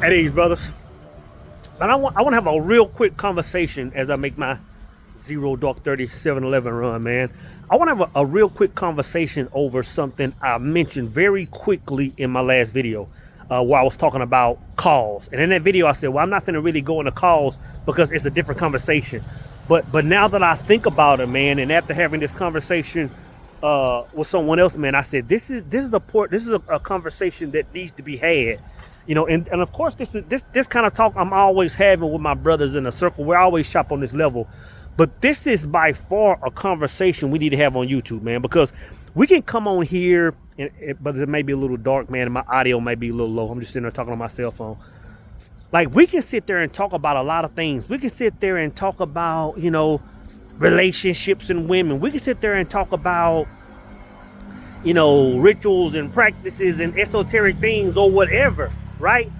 At ease, brothers. But I want to have a real quick conversation as I make my zero dark 3711 run, man. I want to have a real quick conversation over something I mentioned very quickly in my last video, where I was talking about calls. And in that video, I said, well, I'm not going to really go into calls because it's a different conversation. But now that I think about it, man, and after having this conversation with someone else, man, I said, this is a conversation that needs to be had. You know, and of course, this kind of talk I'm always having with my brothers in a circle. We're always shop on this level. But this is by far a conversation we need to have on YouTube, man, because we can come on here, but it may be a little dark, man, and my audio may be a little low. I'm just sitting there talking on my cell phone. Like, we can sit there and talk about a lot of things. We can sit there and talk about, you know, relationships and women. We can sit there and talk about, you know, rituals and practices and esoteric things or whatever, right?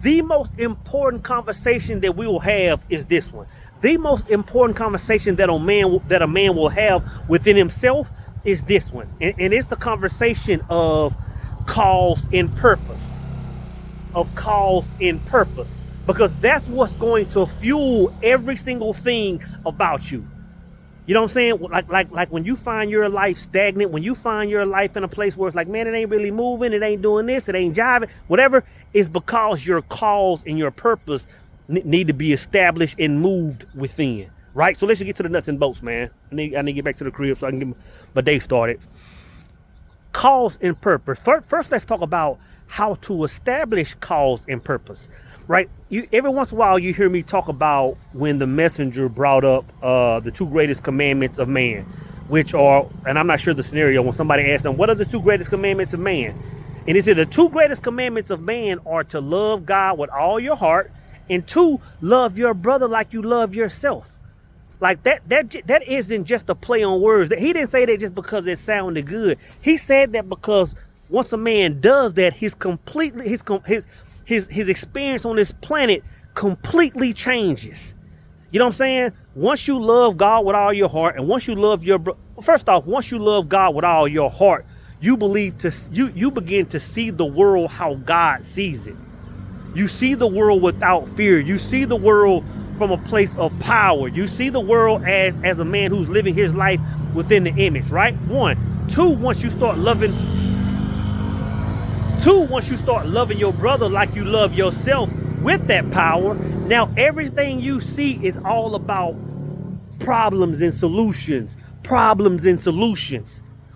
The most important conversation that we will have is this one. The most important conversation that a man will have within himself is this one. And it's the conversation of cause and purpose. Of cause and purpose. Because that's what's going to fuel every single thing about you. You know what I'm saying? Like when you find your life stagnant, when you find your life in a place where it's like, man, it ain't really moving, it ain't doing this, it ain't jiving, whatever, it's because your cause and your purpose need to be established and moved within, right? So let's just get to the nuts and bolts, man. I need to get back to the crib so I can get my day started. Cause and purpose. First, let's talk about how to establish cause and purpose. Right? Every once in a while, you hear me talk about when the messenger brought up the two greatest commandments of man, which are, and I'm not sure the scenario, when somebody asked them, what are the two greatest commandments of man? And he said the two greatest commandments of man are to love God with all your heart, and two, love your brother like you love yourself. Like that isn't just a play on words. He didn't say that just because it sounded good. He said that because once a man does that, his experience on this planet completely changes. You know what I'm saying? Once you love God with all your heart, and once you love first off, once you love God with all your heart, you begin to see the world how God sees it. You see the world without fear. You see the world from a place of power. You see the world as a man who's living his life within the image, right? One. Two, once you start loving your brother like you love yourself with that power, now everything you see is all about problems and solutions.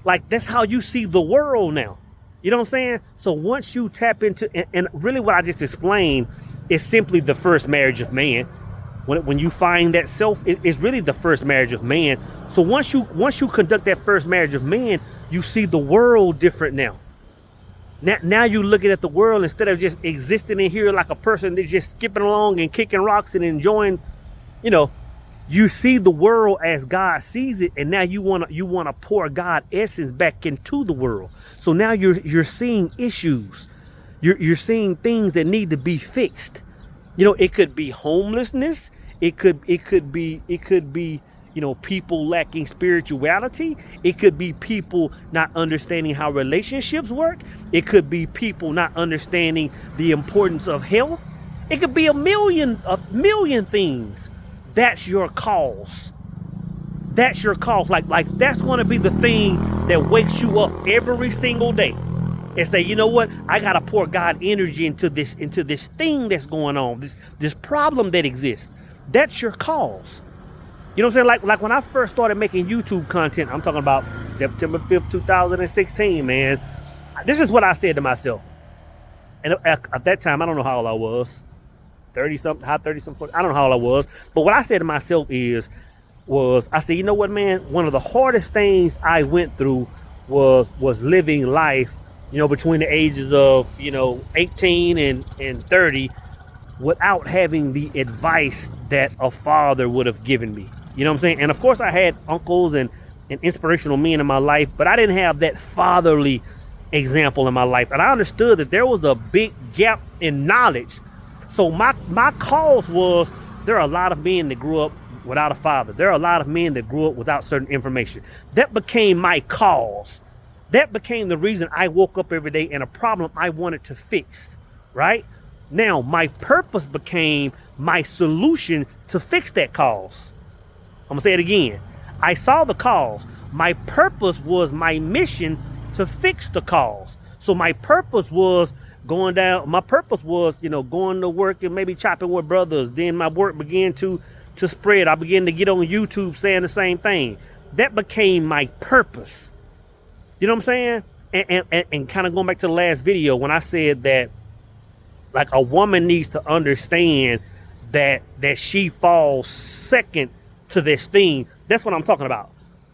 Like, that's how you see the world now. You know what I'm saying? So once you tap into, and really what I just explained is simply the first marriage of man. When you find that self, it's really the first marriage of man. So once you conduct that first marriage of man, you see the world different now. Now you looking at the world, instead of just existing in here like a person that's just skipping along and kicking rocks and enjoying, you know, you see the world as God sees it, and now you wanna pour God essence back into the world. So now you're seeing issues, you're seeing things that need to be fixed. You know, it could be homelessness, it could be you know, people lacking spirituality. It could be people not understanding how relationships work. It could be people not understanding the importance of health. It could be a million things. That's your cause. That's your cause. Like that's going to be the thing that wakes you up every single day and say, you know what? I got to pour God energy into this thing that's going on, this problem that exists. That's your cause. You know what I'm saying? Like when I first started making YouTube content, I'm talking about September 5th, 2016, man. This is what I said to myself. And at that time, I don't know how old I was. 30-something, high 30-something, I don't know how old I was. But what I said to myself was I said, you know what, man? One of the hardest things I went through was living life, you know, between the ages of, you know, 18 and 30 without having the advice that a father would have given me. You know what I'm saying? And of course I had uncles and inspirational men in my life, but I didn't have that fatherly example in my life. And I understood that there was a big gap in knowledge. So my cause was, there are a lot of men that grew up without a father. There are a lot of men that grew up without certain information. That became my cause. That became the reason I woke up every day and a problem I wanted to fix, right? Now my purpose became my solution to fix that cause. I'm gonna say it again. I saw the cause. My purpose was my mission to fix the cause. So my purpose was going down. My purpose was, going to work and maybe chopping with brothers. Then my work began to spread. I began to get on YouTube saying the same thing. That became my purpose. You know what I'm saying? And kind of going back to the last video when I said that, like, a woman needs to understand that she falls second to this thing. That's what I'm talking about.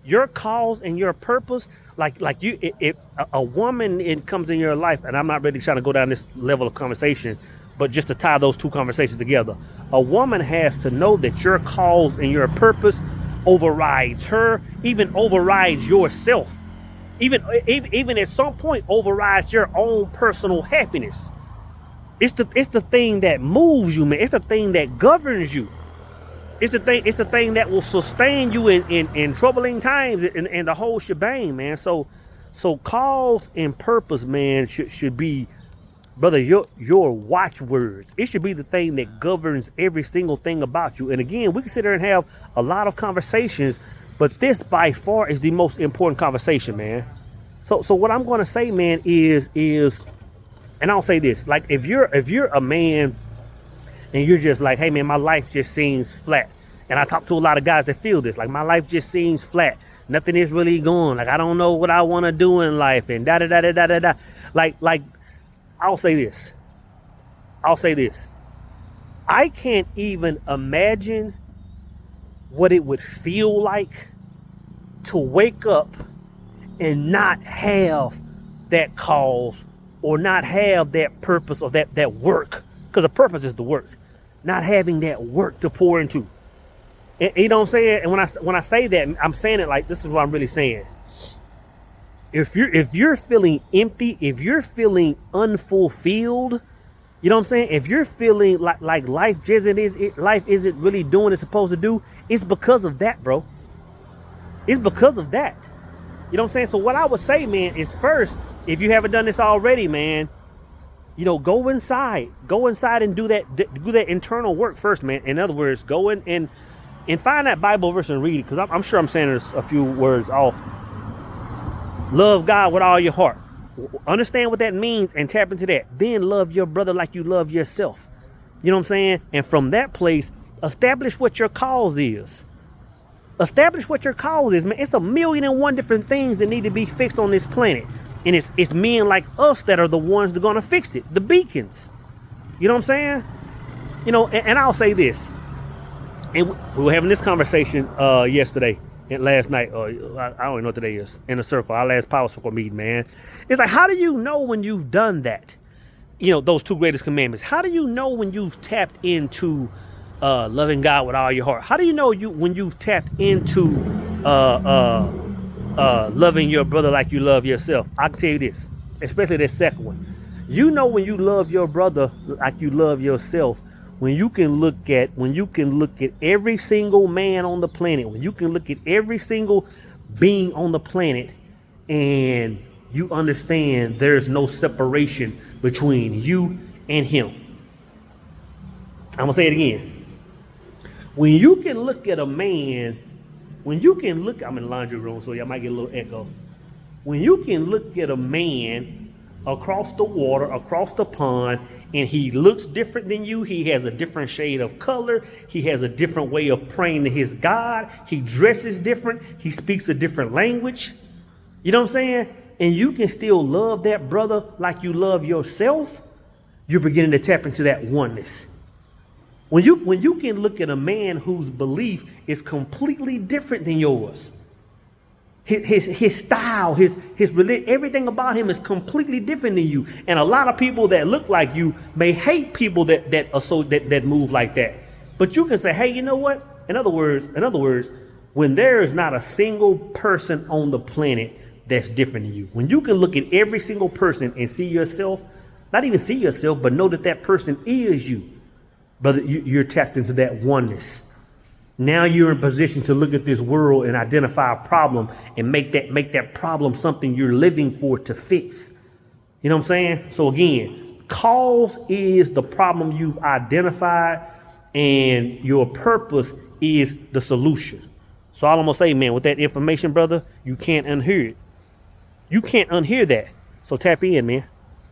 Your cause and your purpose, like you, if a woman comes in your life, and I'm not really trying to go down this level of conversation, but just to tie those two conversations together, a woman has to know that your cause and your purpose overrides her, even overrides yourself, even at some point overrides your own personal happiness. It's the thing that moves you, man. It's the thing that governs you. It's the thing that will sustain you in troubling times and the whole shebang, man. So cause and purpose, man, should be, brother, your watchwords. It should be the thing that governs every single thing about you. And again, we can sit there and have a lot of conversations, but this by far is the most important conversation, man. So what I'm gonna say, man, is and I'll say this, like, if you're a man and you're just like, hey man, my life just seems flat. And I talk to a lot of guys that feel this, like, my life just seems flat. Nothing is really going. Like, I don't know what I want to do in life, and da da da da da da da. Like, I'll say this. I can't even imagine what it would feel like to wake up and not have that cause or not have that purpose or that work. Because the purpose is the work. Not having that work to pour into. And, you know what I'm saying? And when I say that, I'm saying it like this is what I'm really saying. If you're feeling empty, if you're feeling unfulfilled, you know what I'm saying? If you're feeling like life isn't really doing what it's supposed to do, it's because of that, bro. It's because of that. You know what I'm saying? So what I would say, man, is first, if you haven't done this already, man, go inside and do that internal work first, man. In other words, go in and find that Bible verse and read it, because I'm sure I'm saying there's a few words off. Love God with all your heart. Understand what that means and tap into that. Then love your brother like you love yourself. You know what I'm saying? And from that place, establish what your cause is. Establish what your cause is, man. It's 1,000,001 different things that need to be fixed on this planet. And it's men like us that are the ones that are going to fix it. The beacons. You know what I'm saying? And I'll say this. And we were having this conversation yesterday and last night. I don't even know what today is. In a circle. Our last power circle meeting, man. It's like, how do you know when you've done that? Those two greatest commandments. How do you know when you've tapped into loving God with all your heart? How do you know when you've tapped into loving your brother like you love yourself? I can tell you this, especially that second one. You know when you love your brother like you love yourself, when you can look at every single man on the planet, when you can look at every single being on the planet, and you understand there's no separation between you and him. I'm gonna say it again. When you can look at a man, I'm in the laundry room, so y'all might get a little echo. When you can look at a man across the water, across the pond, and he looks different than you, he has a different shade of color, he has a different way of praying to his God, he dresses different, he speaks a different language, you know what I'm saying? And you can still love that brother like you love yourself, you're beginning to tap into that oneness. When you can look at a man whose belief is completely different than yours, his style, his religion, everything about him is completely different than you. And a lot of people that look like you may hate people that move like that. But you can say, hey, you know what? In other words, when there is not a single person on the planet that's different than you, when you can look at every single person and see yourself, not even see yourself, but know that person is you. Brother, you're tapped into that oneness. Now you're in position to look at this world and identify a problem and make that problem something you're living for to fix. You know what I'm saying? So again, cause is the problem you've identified, and your purpose is the solution. So all I'm gonna say, man, with that information, brother, you can't unhear it. You can't unhear that. So tap in, man.